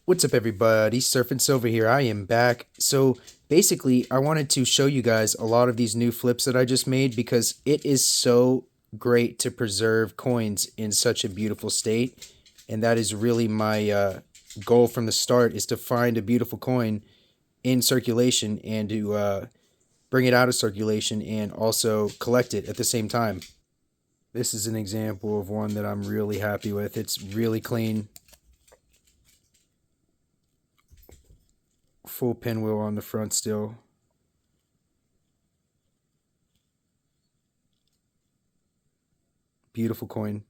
What's up, everybody? Surfing Silver here. I am back. So basically, I wanted to show you guys a lot of these new flips that I just made because it is so great to preserve coins in such a beautiful state, and that is really my goal from the start: is to find a beautiful coin in circulation and to bring it out of circulation and also collect it at the same time. This is an example of one that I'm really happy with. It's really clean. Full pinwheel on the front still. Beautiful coin.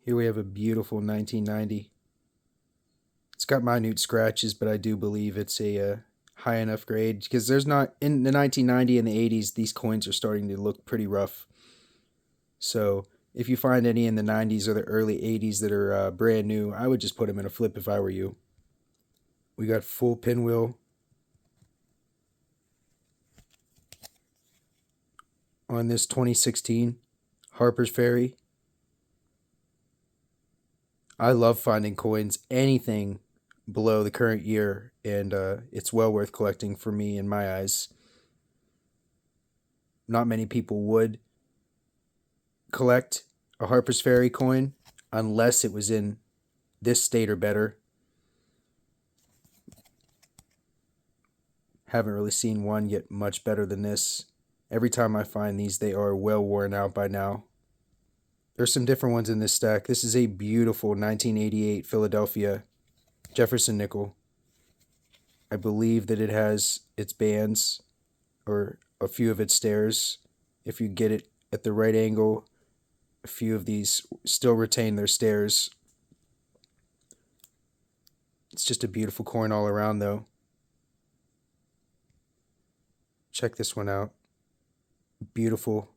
Here we have a beautiful 1990. It's got minute scratches, but I do believe it's a high enough grade because there's not in the 1990 and the 80s. These coins are starting to look pretty rough. So if you find any in the 90s or the early 80s that are brand new, I would just put them in a flip if I were you. We got full pinwheel on this 2016 Harper's Ferry. I love finding coins, anything below the current year, and it's well worth collecting for me in my eyes. Not many people would collect a Harper's Ferry coin unless it was in this state or better. Haven't really seen one get much better than this. Every time I find these, they are well worn out by now. There's some different ones in this stack. This is a beautiful 1988 Philadelphia Jefferson nickel. I believe that it has its bands or a few of its stairs. If you get it at the right angle, a few of these still retain their stairs. It's just a beautiful coin all around, though. Check this one out. Beautiful.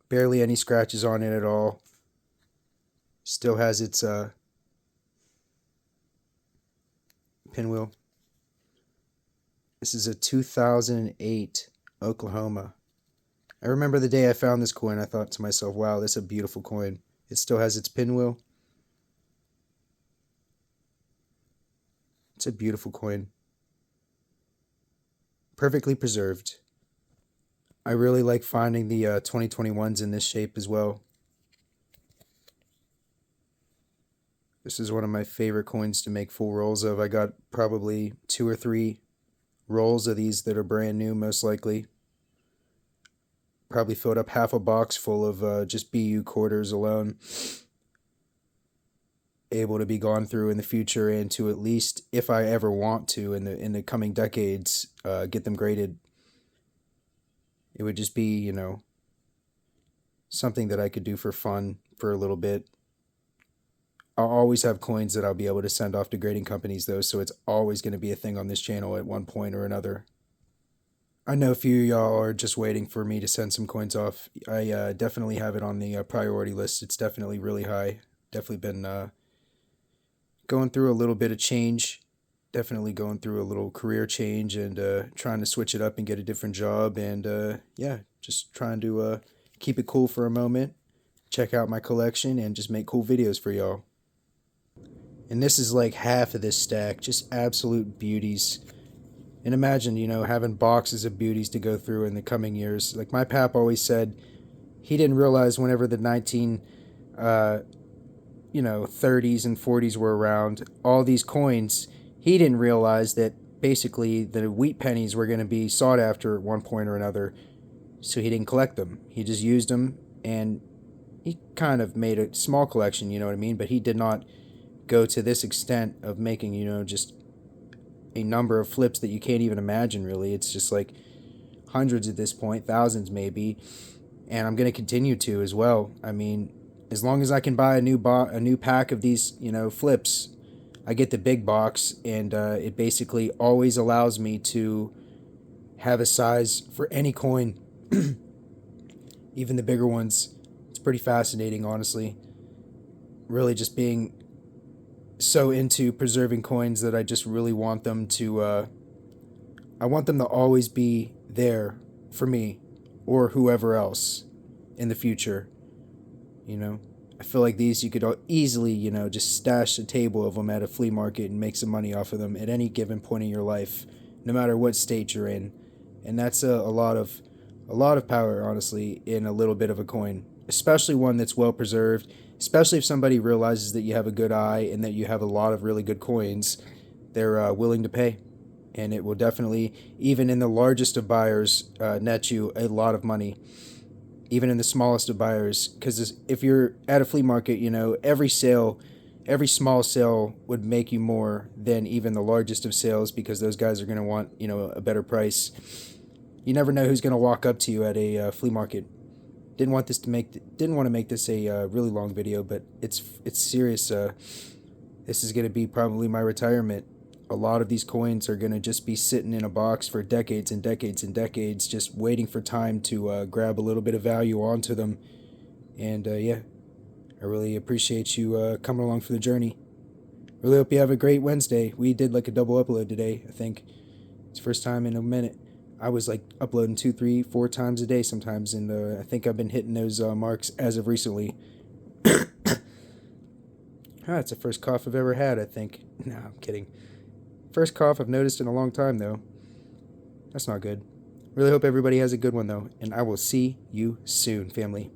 Barely any scratches on it at all. Still has its pinwheel. This is a 2008 Oklahoma. I remember the day I found this coin, I thought to myself, wow, this is a beautiful coin. It still has its pinwheel. It's a beautiful coin. Perfectly preserved. I really like finding the 2021s in this shape as well. This is one of my favorite coins to make full rolls of. I got probably 2 or 3 rolls of these that are brand new, most likely. Probably filled up half a box full of just BU quarters alone. Able to be gone through in the future, and to at least, if I ever want to in the coming decades, get them graded. It would just be, something that I could do for fun for a little bit. I'll always have coins that I'll be able to send off to grading companies, though, so it's always going to be a thing on this channel at one point or another. I know a few of y'all are just waiting for me to send some coins off. I definitely have it on the priority list. It's definitely really high. Definitely been going through a little bit of change. Definitely going through a little career change and trying to switch it up and get a different job. And yeah, just trying to keep it cool for a moment. Check out my collection and just make cool videos for y'all. And this is like half of this stack, just absolute beauties. And imagine, having boxes of beauties to go through in the coming years. Like my pap always said, he didn't realize whenever the 30s and 40s were around, all these coins, he didn't realize that basically the wheat pennies were going to be sought after at one point or another. So he didn't collect them. He just used them, and he kind of made a small collection, you know what I mean? But he did not go to this extent of making, just a number of flips that you can't even imagine, really. It's just like hundreds at this point, thousands maybe, and I'm going to continue to as well. I mean, as long as I can buy a new pack of these, flips, I get the big box, and it basically always allows me to have a size for any coin, even the bigger ones. It's pretty fascinating, honestly. Really, just being so into preserving coins that I just really want them to I want them to always be there for me or whoever else in the future, you know. I feel like these you could easily, just stash a table of them at a flea market and make some money off of them at any given point in your life, no matter what state you're in. And that's a lot of power, honestly, in a little bit of a coin, especially one that's well preserved. Especially if somebody realizes that you have a good eye and that you have a lot of really good coins, they're willing to pay. And it will definitely, even in the largest of buyers, net you a lot of money, even in the smallest of buyers. Because if you're at a flea market, every small sale would make you more than even the largest of sales, because those guys are going to want, a better price. You never know who's going to walk up to you at a flea market. Didn't want to make this a really long video, but it's serious. This is going to be probably my retirement. A lot of these coins are going to just be sitting in a box for decades and decades and decades, just waiting for time to grab a little bit of value onto them. And yeah, I really appreciate you coming along for the journey. Really hope you have a great Wednesday. We did like a double upload today, I think. It's the first time in a minute. I was like uploading 2, 3, 4 times a day sometimes, and I think I've been hitting those marks as of recently. It's the first cough I've ever had, I think. No, I'm kidding. First cough I've noticed in a long time, though. That's not good. Really hope everybody has a good one, though, and I will see you soon, family.